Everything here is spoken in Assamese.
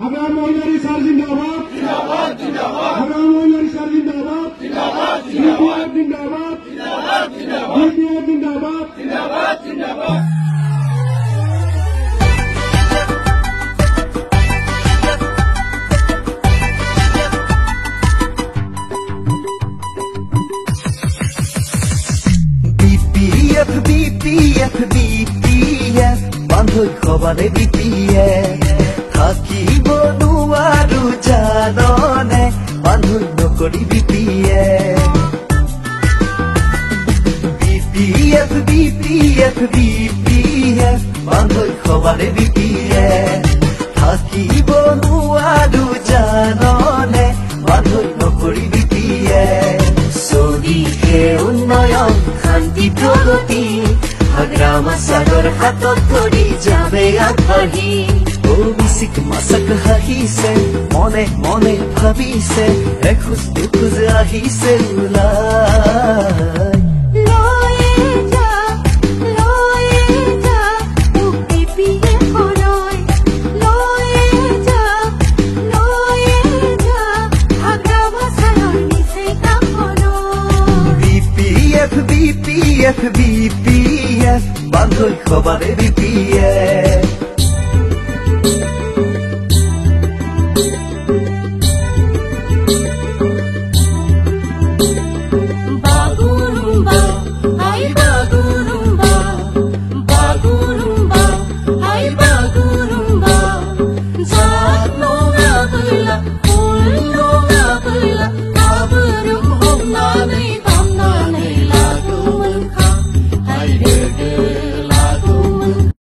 আমরা মহিলা রিসার জিন্দাবাদ জিন্দাবাদ জিন্দাবাদ আমরা মহিলা রিসার জিন্দাবাদ জিন্দাবাদ জিন্দাবাদ জিন্দাবাদ জিন্দাবাদ জিন্দাবাদ জিন্দাবাদ জিন্দাবাদ BPF BPF বান্ধৈ খবাৰে BPF থাকিব নোৱাৰো জাননে বান্ধৈ নকৰি BPF BPF BPF BPF বান্ধৈ খবাৰে BPF থাকিব নোৱাৰো জাননে বান্ধৈ নকৰি BPF চলিহে উন্নয়ন শান্তি প্ৰগতি গ্ৰাম সাগৰ হাতত ধৰি যাবে আগবাঢ়ি অভিষেক মাছক হাঁহিছে মনে মনে ভাবিছে এখোজ দুখোজ আহিছে ওলাই BPF BPF বান্ধৈ খবাৰে BPF